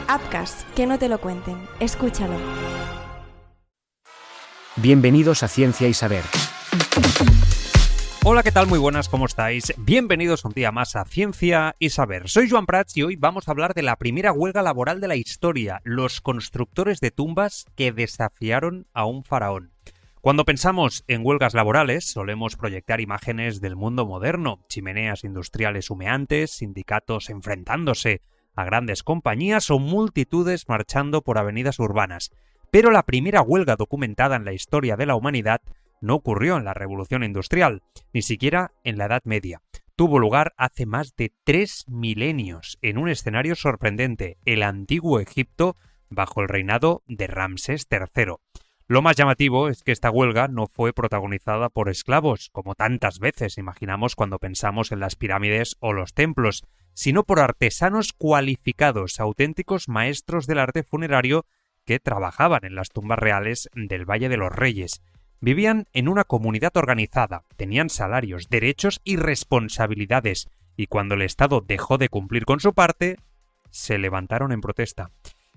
Apcas, que no te lo cuenten. Escúchalo. Bienvenidos a Ciencia y Saber. Hola, ¿qué tal? Muy buenas, ¿cómo estáis? Bienvenidos un día más a Ciencia y Saber. Soy Joan Prats y hoy vamos a hablar de la primera huelga laboral de la historia, los constructores de tumbas que desafiaron a un faraón. Cuando pensamos en huelgas laborales, solemos proyectar imágenes del mundo moderno, chimeneas industriales humeantes, sindicatos enfrentándose a grandes compañías o multitudes marchando por avenidas urbanas. Pero la primera huelga documentada en la historia de la humanidad no ocurrió en la Revolución Industrial, ni siquiera en la Edad Media. Tuvo lugar hace más de 3 milenios, en un escenario sorprendente, el Antiguo Egipto, bajo el reinado de Ramsés III. Lo más llamativo es que esta huelga no fue protagonizada por esclavos, como tantas veces imaginamos cuando pensamos en las pirámides o los templos, sino por artesanos cualificados, auténticos maestros del arte funerario que trabajaban en las tumbas reales del Valle de los Reyes. Vivían en una comunidad organizada, tenían salarios, derechos y responsabilidades, y cuando el Estado dejó de cumplir con su parte, se levantaron en protesta.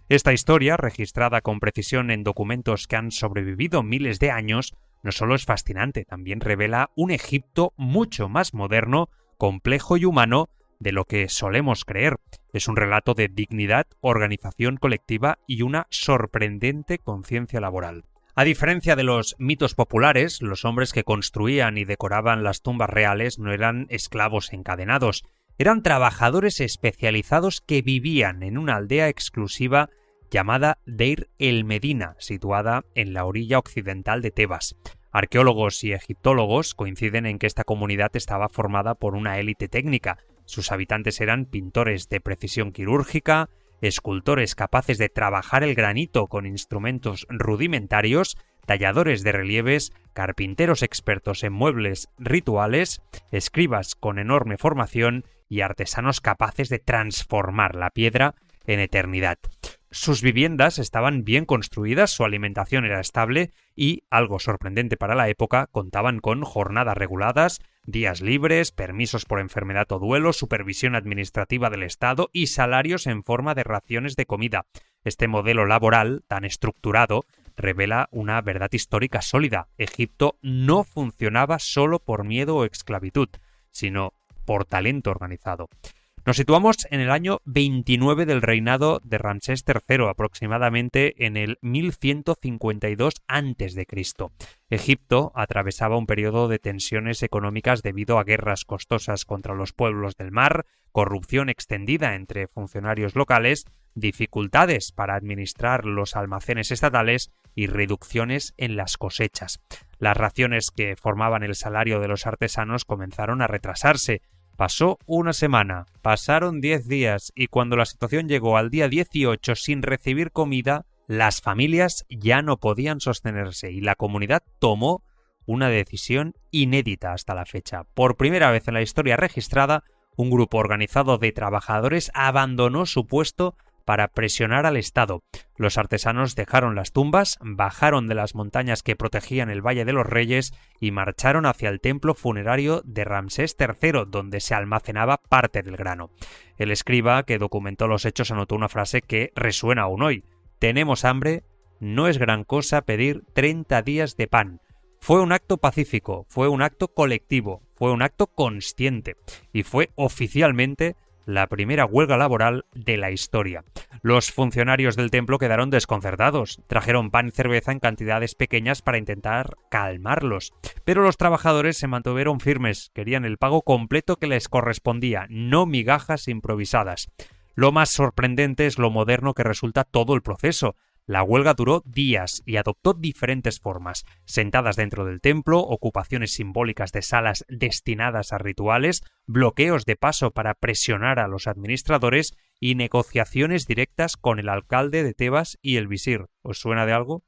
Esta historia, registrada con precisión en documentos que han sobrevivido miles de años, no solo es fascinante, también revela un Egipto mucho más moderno, complejo y humano de lo que solemos creer. Es un relato de dignidad, organización colectiva y una sorprendente conciencia laboral. A diferencia de los mitos populares, los hombres que construían y decoraban las tumbas reales no eran esclavos encadenados, eran trabajadores especializados que vivían en una aldea exclusiva llamada Deir el Medina, situada en la orilla occidental de Tebas. Arqueólogos y egiptólogos coinciden en que esta comunidad estaba formada por una élite técnica. Sus habitantes eran pintores de precisión quirúrgica, escultores capaces de trabajar el granito con instrumentos rudimentarios, talladores de relieves, carpinteros expertos en muebles rituales, escribas con enorme formación y artesanos capaces de transformar la piedra en eternidad. Sus viviendas estaban bien construidas, su alimentación era estable y, algo sorprendente para la época, contaban con jornadas reguladas, días libres, permisos por enfermedad o duelo, supervisión administrativa del Estado y salarios en forma de raciones de comida. Este modelo laboral, tan estructurado, revela una verdad histórica sólida. Egipto no funcionaba solo por miedo o esclavitud, sino por talento organizado. Nos situamos en el año 29 del reinado de Ramsés III, aproximadamente en el 1152 a.C. Egipto atravesaba un periodo de tensiones económicas debido a guerras costosas contra los pueblos del mar, corrupción extendida entre funcionarios locales, dificultades para administrar los almacenes estatales y reducciones en las cosechas. Las raciones que formaban el salario de los artesanos comenzaron a retrasarse. Pasó una semana, pasaron 10 días y cuando la situación llegó al día 18 sin recibir comida, las familias ya no podían sostenerse y la comunidad tomó una decisión inédita hasta la fecha. Por primera vez en la historia registrada, un grupo organizado de trabajadores abandonó su puesto para presionar al Estado. Los artesanos dejaron las tumbas, bajaron de las montañas que protegían el Valle de los Reyes y marcharon hacia el templo funerario de Ramsés III, donde se almacenaba parte del grano. El escriba que documentó los hechos anotó una frase que resuena aún hoy: «Tenemos hambre, no es gran cosa pedir 30 días de pan». Fue un acto pacífico, fue un acto colectivo, fue un acto consciente y fue oficialmente la primera huelga laboral de la historia. Los funcionarios del templo quedaron desconcertados, trajeron pan y cerveza en cantidades pequeñas para intentar calmarlos, pero los trabajadores se mantuvieron firmes, querían el pago completo que les correspondía, no migajas improvisadas. Lo más sorprendente es lo moderno que resulta todo el proceso. La huelga duró días y adoptó diferentes formas: sentadas dentro del templo, ocupaciones simbólicas de salas destinadas a rituales, bloqueos de paso para presionar a los administradores y negociaciones directas con el alcalde de Tebas y el visir. ¿Os suena de algo?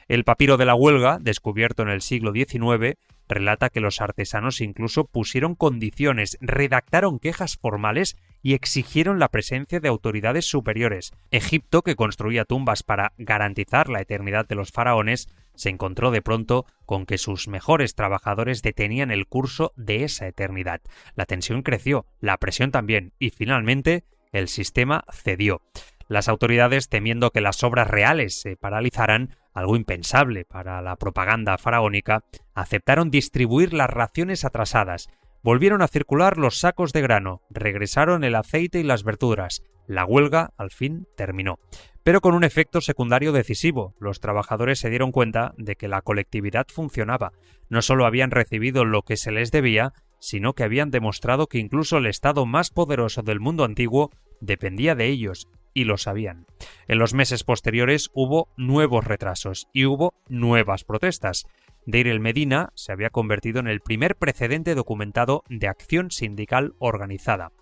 El papiro de la huelga, descubierto en el siglo XIX, relata que los artesanos incluso pusieron condiciones, redactaron quejas formales y exigieron la presencia de autoridades superiores. Egipto, que construía tumbas para garantizar la eternidad de los faraones, se encontró de pronto con que sus mejores trabajadores detenían el curso de esa eternidad. La tensión creció, la presión también, y finalmente el sistema cedió. Las autoridades, temiendo que las obras reales se paralizaran, algo impensable para la propaganda faraónica, aceptaron distribuir las raciones atrasadas. Volvieron a circular los sacos de grano, regresaron el aceite y las verduras. La huelga, al fin, terminó. Pero con un efecto secundario decisivo. Los trabajadores se dieron cuenta de que la colectividad funcionaba. No solo habían recibido lo que se les debía, sino que habían demostrado que incluso el Estado más poderoso del mundo antiguo dependía de ellos, y lo sabían. En los meses posteriores hubo nuevos retrasos y hubo nuevas protestas. Deir el-Medina se había convertido en el primer precedente documentado de acción sindical organizada.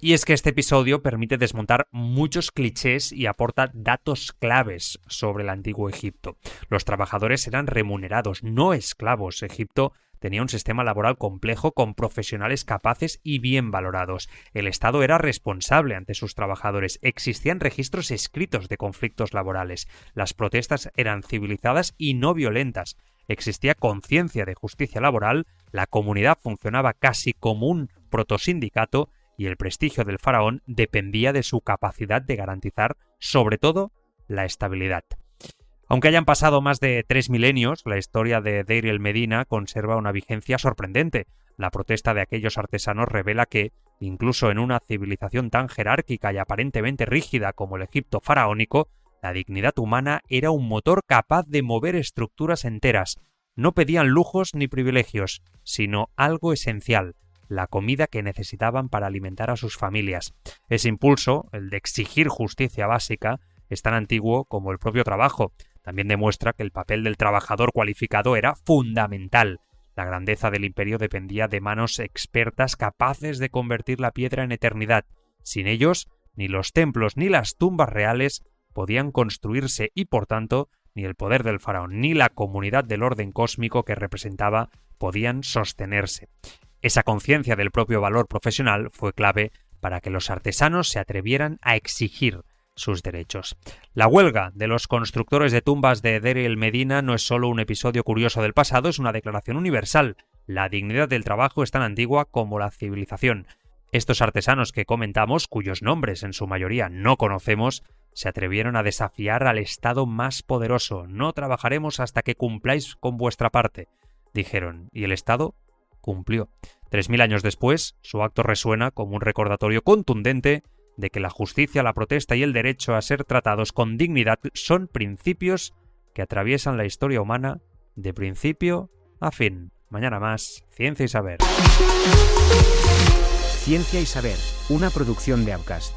Y es que este episodio permite desmontar muchos clichés y aporta datos claves sobre el antiguo Egipto. Los trabajadores eran remunerados, no esclavos. Egipto tenía un sistema laboral complejo con profesionales capaces y bien valorados. El Estado era responsable ante sus trabajadores. Existían registros escritos de conflictos laborales. Las protestas eran civilizadas y no violentas. Existía conciencia de justicia laboral, la comunidad funcionaba casi como un protosindicato y el prestigio del faraón dependía de su capacidad de garantizar, sobre todo, la estabilidad. Aunque hayan pasado más de 3 milenios, la historia de Deir el-Medina conserva una vigencia sorprendente. La protesta de aquellos artesanos revela que, incluso en una civilización tan jerárquica y aparentemente rígida como el Egipto faraónico, la dignidad humana era un motor capaz de mover estructuras enteras. No pedían lujos ni privilegios, sino algo esencial: la comida que necesitaban para alimentar a sus familias. Ese impulso, el de exigir justicia básica, es tan antiguo como el propio trabajo. También demuestra que el papel del trabajador cualificado era fundamental. La grandeza del imperio dependía de manos expertas capaces de convertir la piedra en eternidad. Sin ellos, ni los templos ni las tumbas reales podían construirse y, por tanto, ni el poder del faraón ni la comunidad del orden cósmico que representaba podían sostenerse. Esa conciencia del propio valor profesional fue clave para que los artesanos se atrevieran a exigir sus derechos. La huelga de los constructores de tumbas de Deir el-Medina no es solo un episodio curioso del pasado, es una declaración universal. La dignidad del trabajo es tan antigua como la civilización. Estos artesanos que comentamos, cuyos nombres en su mayoría no conocemos, se atrevieron a desafiar al Estado más poderoso. No trabajaremos hasta que cumpláis con vuestra parte, dijeron, y el Estado cumplió. 3000 años después, su acto resuena como un recordatorio contundente de que la justicia, la protesta y el derecho a ser tratados con dignidad son principios que atraviesan la historia humana de principio a fin. Mañana más, Ciencia y Saber. Ciencia y Saber, una producción de Outcast.